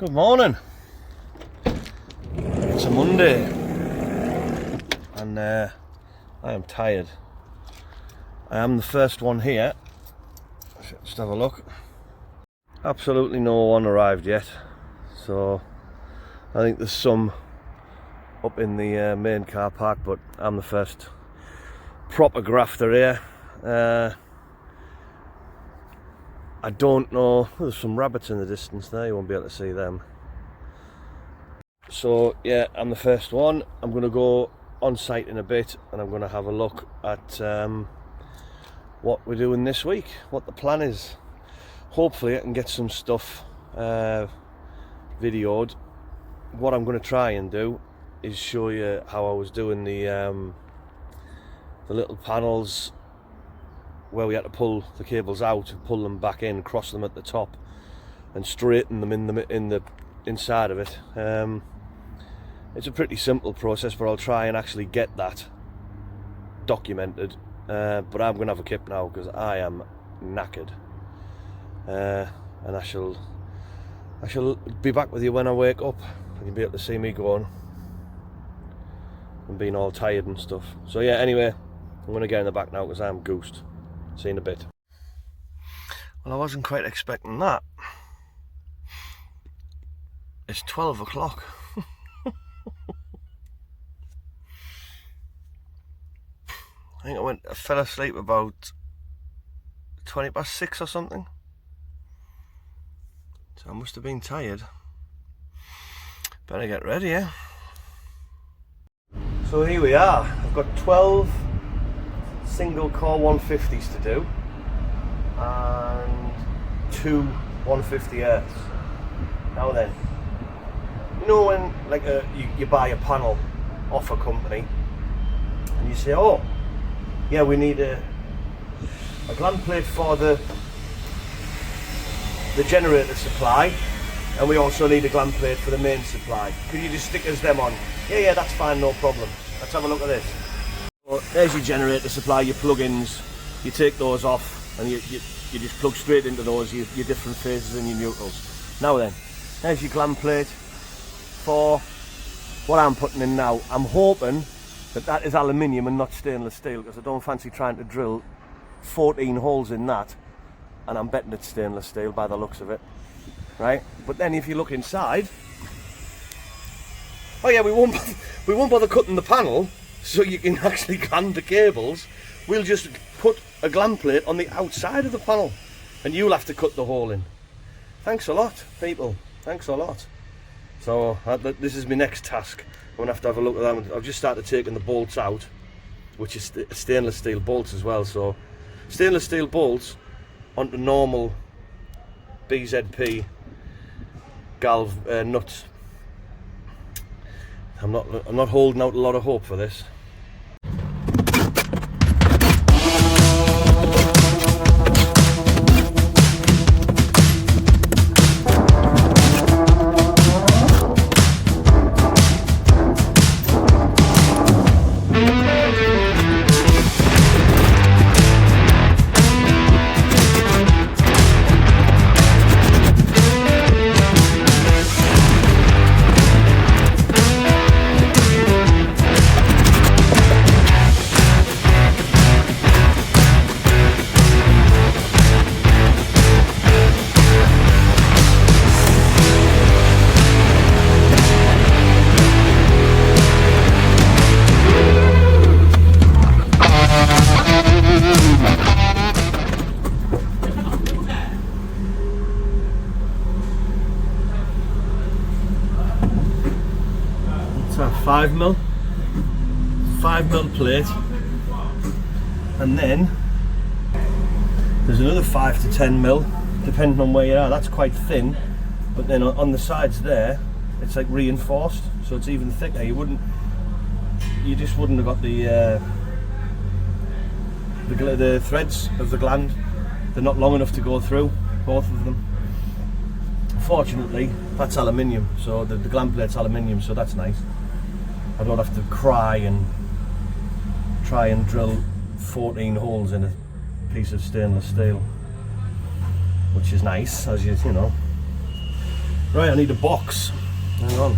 Good morning. It's a Monday and I am tired. I am the first one here. Just have a look. Absolutely no one arrived yet, so I think there's some up in the main car park, but I'm the first proper grafter here. I don't know, there's some rabbits in the distance there, you won't be able to see them. So yeah, I'm the first one. I'm going to go on site in a bit and I'm going to have a look at what we're doing this week, what the plan is. Hopefully I can get some stuff videoed. What I'm going to try and do is show you how I was doing the little panels where we had to pull the cables out and pull them back in, cross them at the top and straighten them in the inside of it. It's a pretty simple process, but I'll try and actually get that documented. But I'm going to have a kip now because I am knackered, and I shall be back with you when I wake up and you'll be able to see me going and being all tired and stuff. So yeah, anyway, I'm going to get in the back now because I'm goosed. See you in a bit. Well, I wasn't quite expecting that. It's 12 o'clock. I think I fell asleep about 20 past 6 or something. So I must have been tired. Better get ready, yeah? So here we are. I've got 12 single core 150s to do and 2 150 earths. Now then, you know when like you buy a panel off a company and you say, oh yeah, we need a gland plate for the generator supply, and we also need a gland plate for the main supply. Could you just stick us them on? Yeah, that's fine, no problem. Let's have a look at this. Well, there's your generator supply, your plugins. You take those off and you just plug straight into those, your different phases and your neutrals. Now then, there's your gland plate for what I'm putting in now. I'm hoping that is aluminium and not stainless steel, because I don't fancy trying to drill 14 holes in that, and I'm betting it's stainless steel by the looks of it, right? But then if you look inside, oh yeah, we won't bother cutting the panel so you can actually gland the cables. We'll just put a gland plate on the outside of the panel and you'll have to cut the hole in. Thanks a lot, people. Thanks a lot. So this is my next task. I'm gonna have to have a look at that. I've just started taking the bolts out, which is stainless steel bolts as well. So stainless steel bolts onto normal BZP galv nuts. I'm not holding out a lot of hope for this. A 5mm plate, and then there's another 5 to 10mm depending on where you are. That's quite thin, but then on the sides there it's like reinforced, so it's even thicker. You just wouldn't have got the threads of the gland. They're not long enough to go through, both of them. Fortunately that's aluminium, so the gland plate's aluminium, so that's nice. I don't have to try and drill 14 holes in a piece of stainless steel, which is nice, as you know. Right, I need a box. Hang on.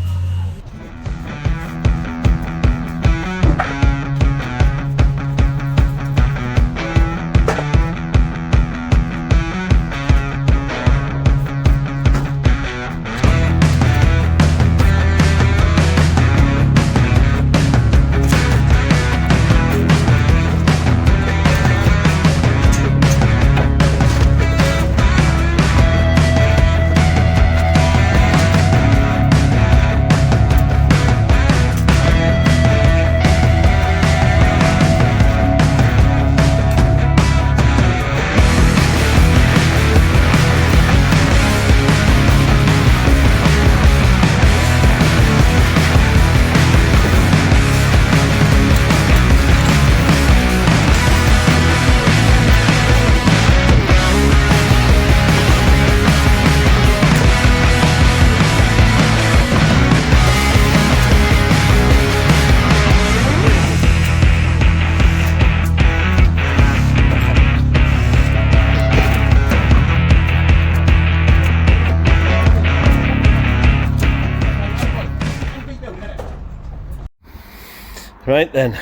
Right then,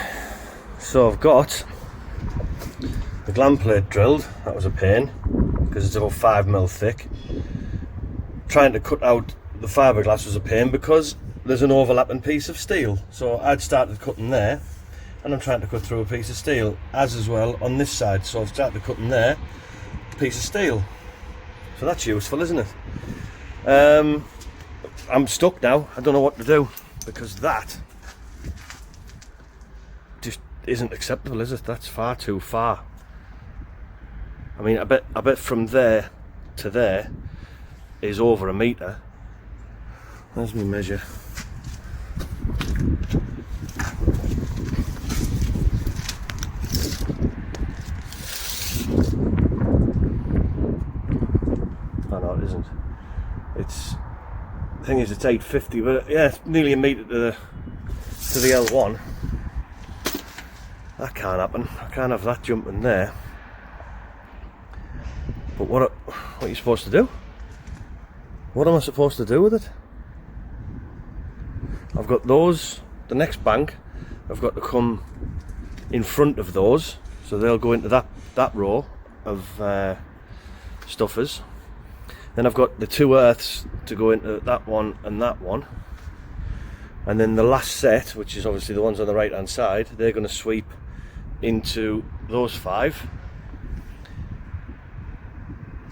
so I've got the gland plate drilled. That was a pain because it's about 5mm thick. Trying to cut out the fiberglass was a pain because there's an overlapping piece of steel. So I'd started cutting there and I'm trying to cut through a piece of steel as well on this side. So I've started cutting there, piece of steel. So that's useful, isn't it? I'm stuck now. I don't know what to do because that just isn't acceptable, is it? That's far too far. I mean, I bet from there to there is over a metre. There's my measure. Oh no, it isn't. It's, the thing is, it's 850, but yeah, it's nearly a metre to the L1. That can't happen. I can't have that jumping there. But what are you supposed to do? What am I supposed to do with it? I've got those, the next bank, I've got to come in front of those, so they'll go into that row of stuffers. Then I've got the two earths to go into that one and that one. And then the last set, which is obviously the ones on the right hand side, they're going to sweep into those 5.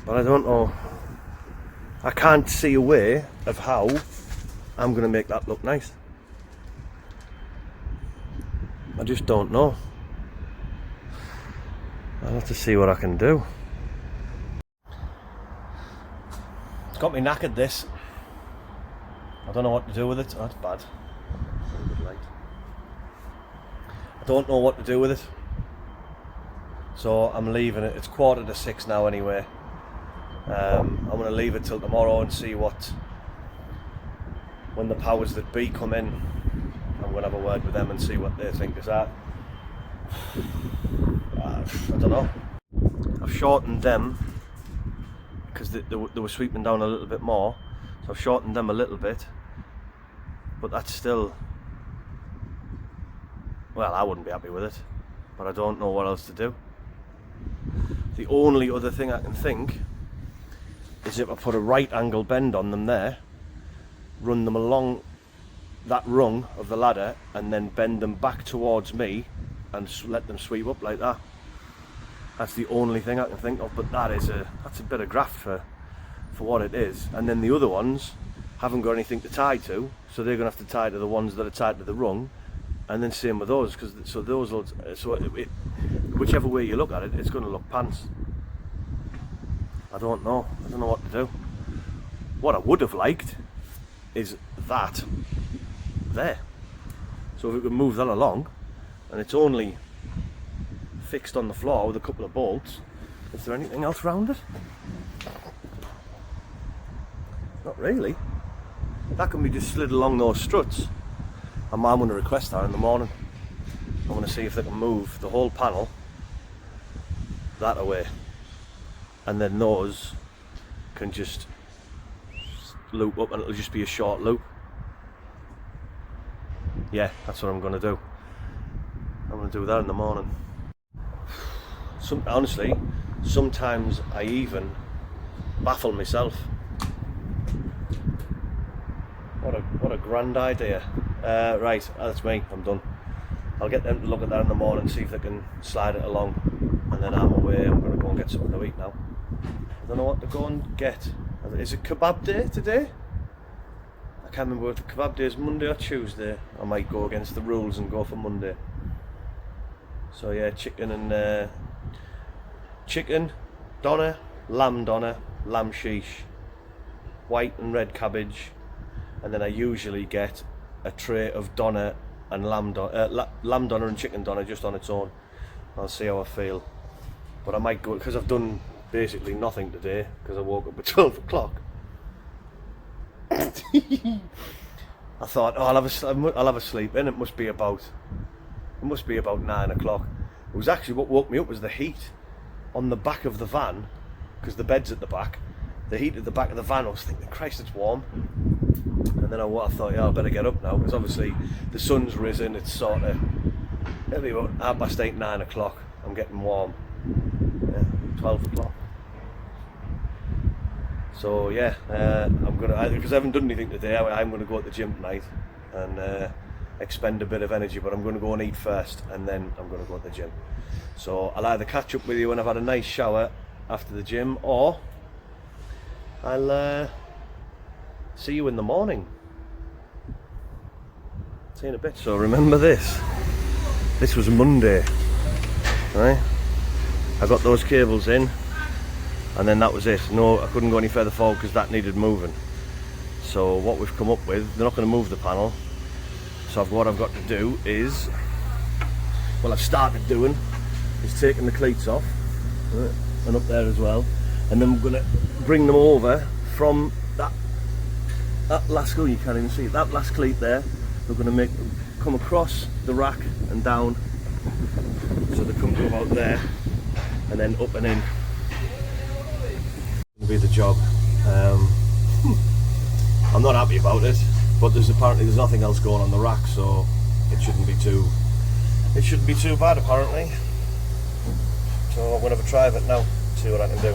But I don't know, I can't see a way of how I'm going to make that look nice. I just don't know. I'll have to see what I can do. It's got me knackered, this. I don't know what to do with it. Oh, that's bad. I don't know what to do with it. So I'm leaving it. It's 5:45 now anyway. I'm going to leave it till tomorrow and see when the powers that be come in. I'm going to have a word with them and see what they think is that. I don't know. I've shortened them because they were sweeping down a little bit more. So I've shortened them a little bit. But that's still... Well, I wouldn't be happy with it. But I don't know what else to do. The only other thing I can think is if I put a right angle bend on them there, run them along that rung of the ladder and then bend them back towards me and let them sweep up like that. That's the only thing I can think of, but that's a bit of graft for what it is. And then the other ones haven't got anything to tie to, so they're going to have to tie to the ones that are tied to the rung, and then same with those, because whichever way you look at it, it's going to look pants. I don't know what to do. What I would have liked is that there. So if we could move that along, and it's only fixed on the floor with a couple of bolts. Is there anything else around it? Not really. That can be just slid along those struts. And I'm going to request that in the morning. I'm going to see if they can move the whole panel that away, and then those can just loop up and it'll just be a short loop. Yeah, that's what I'm going to do. I'm going to do that in the morning. Honestly, sometimes I even baffle myself. What a grand idea. Right, that's me, I'm done. I'll get them to look at that in the morning, see if they can slide it along, and then I'm away. I'm going to go and get something to eat now. I don't know what to go and get. Is it kebab day today? I can't remember if the kebab day is Monday or Tuesday. I might go against the rules and go for Monday. So yeah, chicken doner, lamb sheesh, white and red cabbage, and then I usually get a tray of doner and lamb doner and chicken doner just on its own. I'll see how I feel, but I might go because I've done basically nothing today because I woke up at 12 o'clock. I thought, oh, I'll have a sleep in. It must be about 9 o'clock. It was actually what woke me up was the heat on the back of the van, because the bed's at the back. The heat at the back of the van. I was thinking, Christ, it's warm. And then I thought, yeah, I better get up now, because obviously the sun's risen. It's sort of maybe about 8:30, 9 o'clock. I'm getting warm. Yeah, 12 o'clock. So yeah, because I haven't done anything today. I'm gonna go to the gym tonight and expend a bit of energy, but I'm gonna go and eat first, and then I'm gonna go to the gym. So I'll either catch up with you when I've had a nice shower after the gym, or I'll see you in the morning. See you in a bit. So remember this. This was Monday, right? I got those cables in, and then that was it. No, I couldn't go any further forward because that needed moving. So what we've come up with, they're not going to move the panel. So what I've got to do is, well, I've started doing, is taking the cleats off, right, and up there as well, and then we're going to bring them over from that last, oh, you can't even see it, that last cleat there. We're going to make them come across the rack and down, so they come to about there, and then up and in. Be the job. I'm not happy about it, but apparently there's nothing else going on the rack, so it shouldn't be too bad apparently. So I'm going to have a try of it now, see what I can do.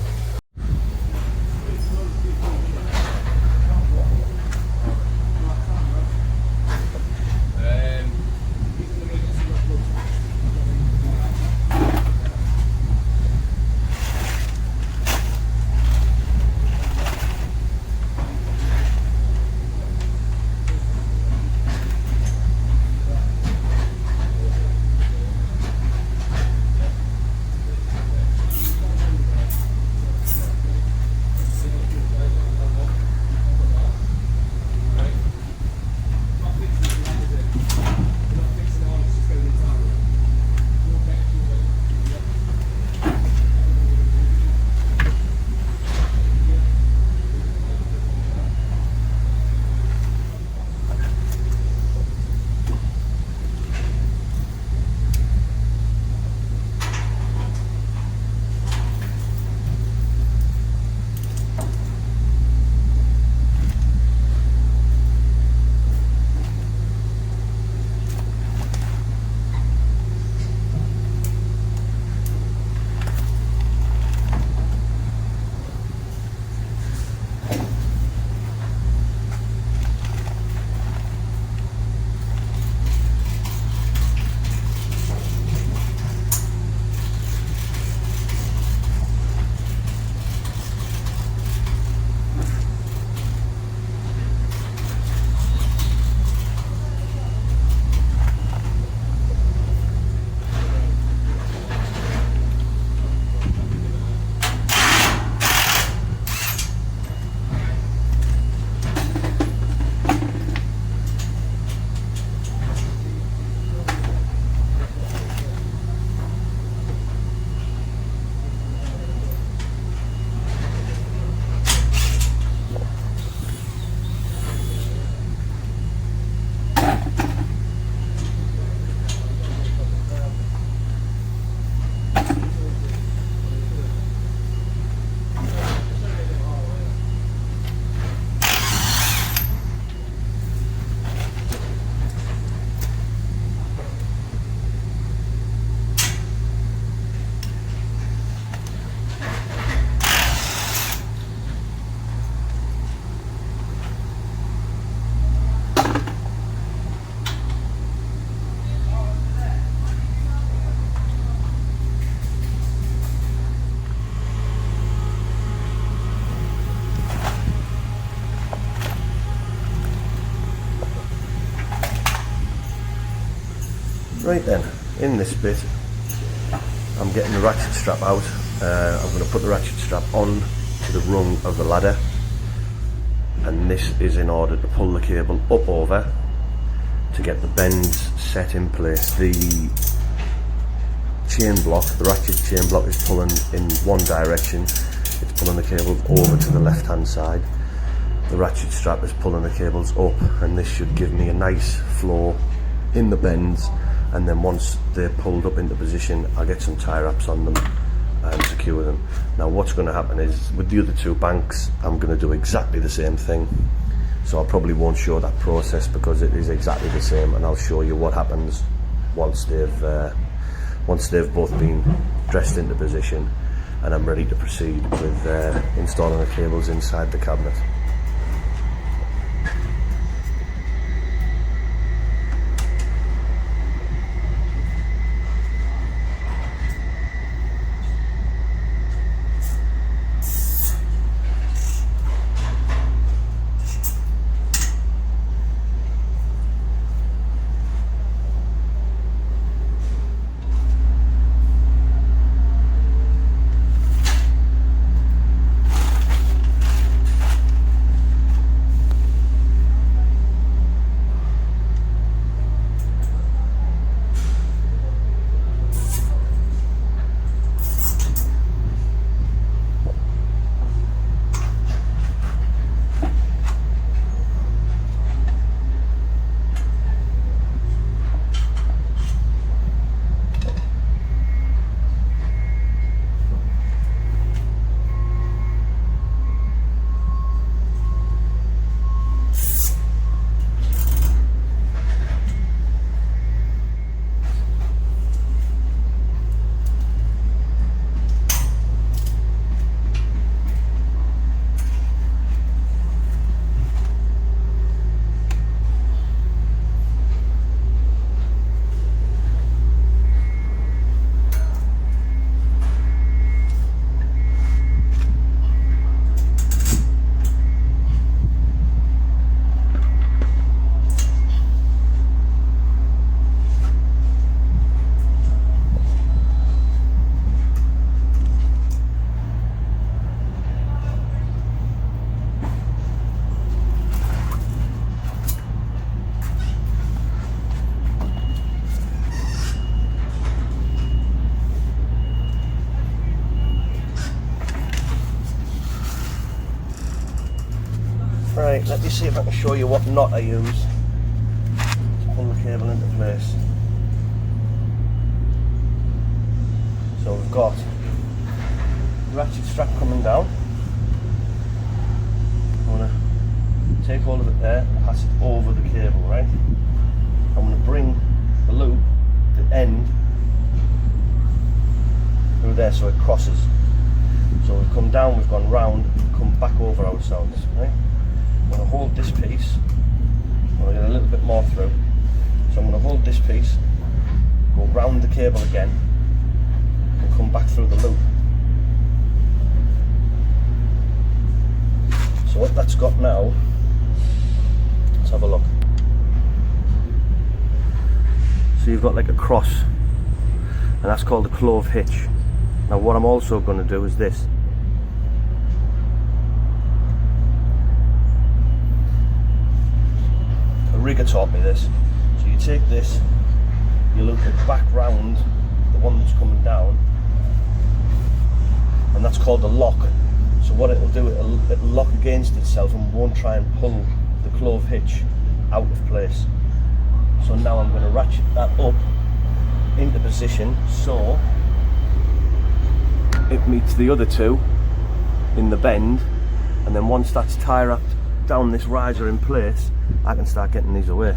Right then, in this bit I'm getting the ratchet strap out. I'm going to put the ratchet strap on to the rung of the ladder, and this is in order to pull the cable up over to get the bends set in place. The chain block, the ratchet chain block, is pulling in one direction. It's pulling the cables over to the left hand side. The ratchet strap is pulling the cables up, and this should give me a nice flow in the bends, and then once they're pulled up into position I'll get some tie wraps on them and secure them. Now what's going to happen is with the other two banks I'm going to do exactly the same thing, so I probably won't show that process because it is exactly the same, and I'll show you what happens once they've both been dressed into position and I'm ready to proceed with installing the cables inside the cabinet. Right, let me see if I can show you what knot I use to pull the cable into place. So we've got the ratchet strap coming down. I'm going to take hold of it there and pass it over the cable, right? I'm going to bring the loop, the end, through there so it crosses. So we've come down, we've gone round, come back over ourselves, right? I'm going to hold this piece. I'm going to get a little bit more through. So I'm going to hold this piece, go round the cable again, and come back through the loop. So what that's got now, let's have a look. So you've got like a cross, and that's called a clove hitch. Now what I'm also going to do is this. Rigger taught me this. So you take this, you loop it back round the one that's coming down, and that's called a lock. So what it'll do, it'll lock against itself and won't try and pull the clove hitch out of place. So now I'm going to ratchet that up into position so it meets the other two in the bend, and then once that's tie wrapped down this riser in place, I can start getting these away.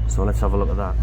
So let's have a look at that.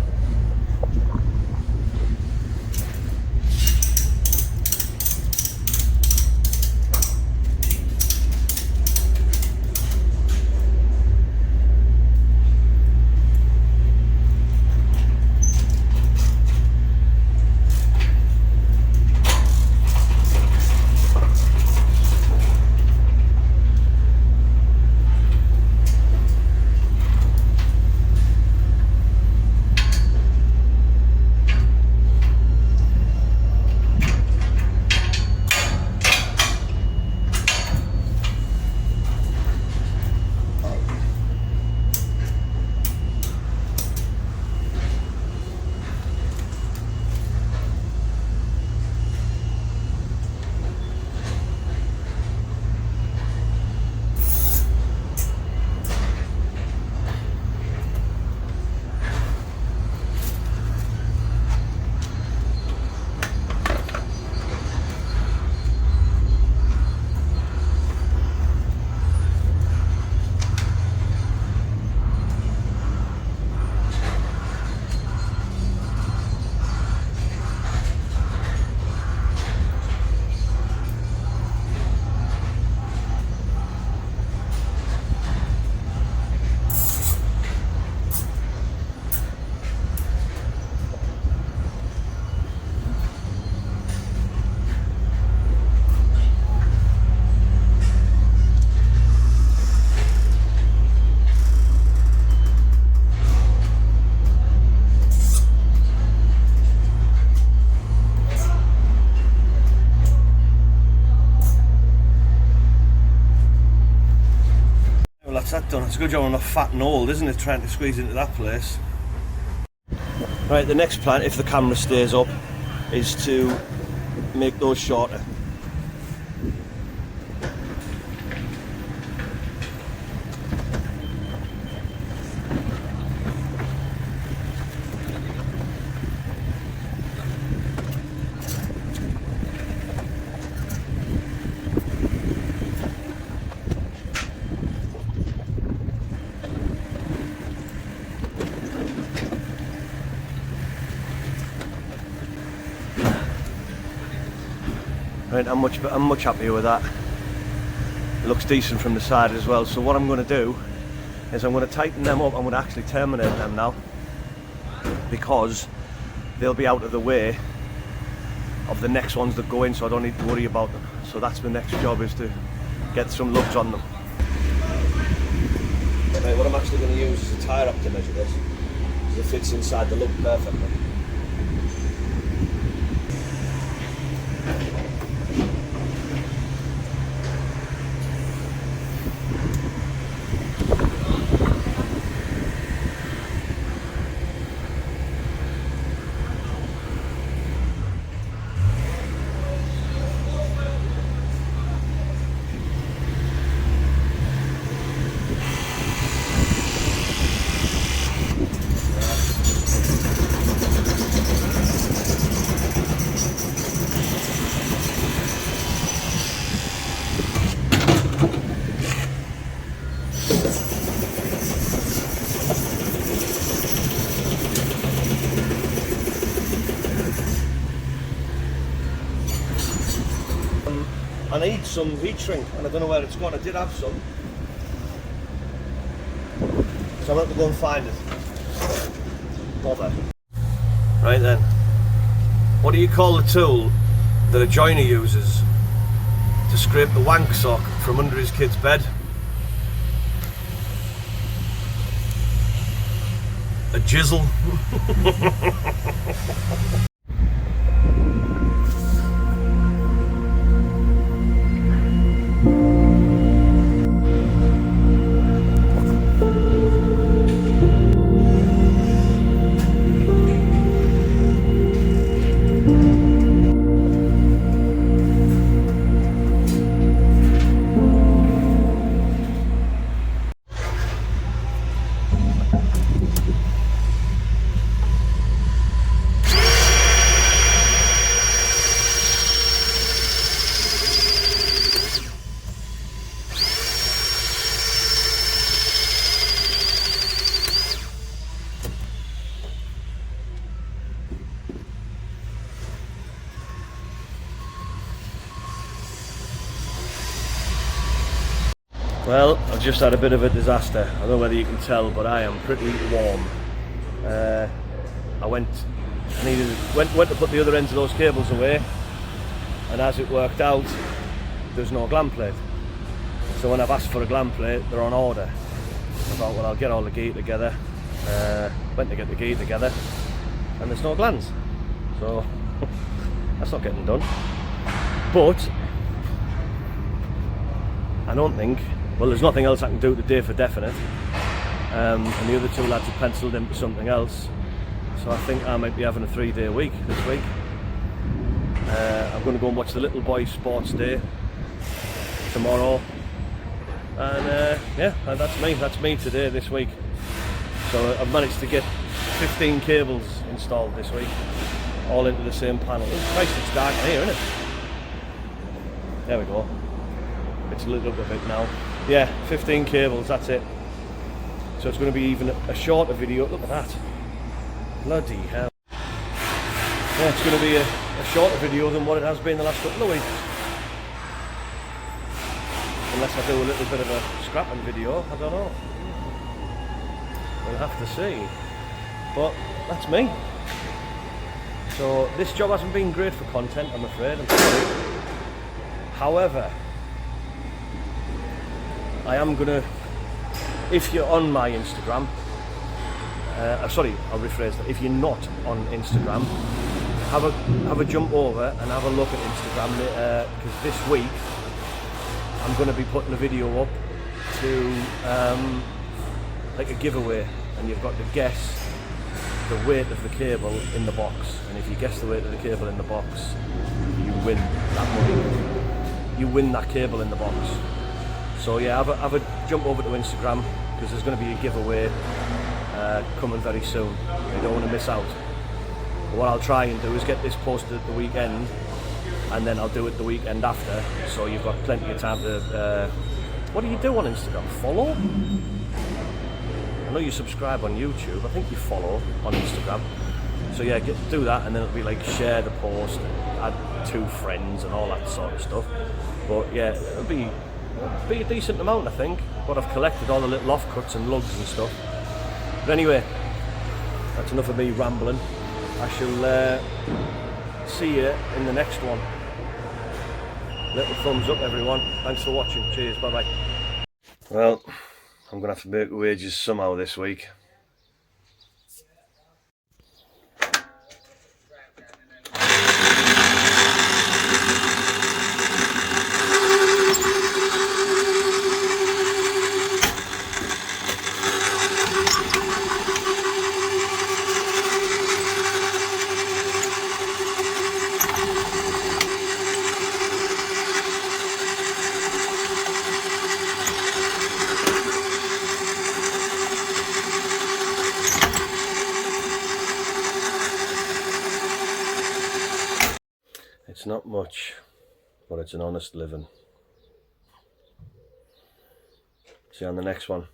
that's that done. It's a good job I'm not fat and old, isn't it, trying to squeeze into that place. Right, the next plan, if the camera stays up, is to make those shorter. Right, I'm much happier with that. It looks decent from the side as well. So what I'm going to do is I'm going to tighten them up. I'm going to actually terminate them now, because they'll be out of the way of the next ones that go in, so I don't need to worry about them. So that's the next job, is to get some lugs on them. Right, what I'm actually going to use is a tyre up to measure this, because it fits inside the lug perfectly. I need some heat shrink, and I don't know where it's gone. I did have some, so I'm going to have to go and find it. Bother. Right then, what do you call the tool that a joiner uses to scrape the wank sock from under his kid's bed? A jizzle. Well, I've just had a bit of a disaster. I don't know whether you can tell, but I am pretty warm. I went to put the other ends of those cables away, and as it worked out, there's no gland plate. So when I've asked for a gland plate, they're on order. I thought, well, I'll get all the gear together. Went to get the gear together, and there's no glands. So that's not getting done. But I don't think, well, there's nothing else I can do today for definite, and the other two lads have penciled in for something else, so I think I might be having a 3-day week this week. I'm going to go and watch the little boys' sports day tomorrow, and yeah, and that's me today this week. So I've managed to get 15 cables installed this week, all into the same panel. Oh Christ, it's dark in here, isn't it? There we go. It's lit up a bit now. Yeah, 15 cables, that's it. So it's going to be even a shorter video. Look at that. Bloody hell. Yeah, it's going to be a shorter video than what it has been the last couple of weeks. Unless I do a little bit of a scrapping video, I don't know. We'll have to see. But that's me. So this job hasn't been great for content, I'm afraid. I'm sorry. However, I am gonna, if you're on my Instagram, sorry, I'll rephrase that. If you're not on Instagram, have a jump over and have a look at Instagram, because this week I'm going to be putting a video up to like a giveaway, and you've got to guess the weight of the cable in the box, and if you guess the weight of the cable in the box, you win that money. You win that cable in the box. So yeah, have a jump over to Instagram, because there's going to be a giveaway coming very soon. You don't want to miss out. But what I'll try and do is get this posted at the weekend, and then I'll do it the weekend after, so you've got plenty of time to what do you do on Instagram? Follow? I know you subscribe on YouTube. I think you follow on Instagram. So yeah, do that, and then it'll be like share the post, add 2 friends and all that sort of stuff. But yeah, it'll be a decent amount, I think. But I've collected all the little offcuts and lugs and stuff. But anyway, that's enough of me rambling. I shall see you in the next one. Little thumbs up, everyone. Thanks for watching. Cheers. Bye bye. Well, I'm going to have to make wages somehow this week. It's not much, but it's an honest living. See you on the next one.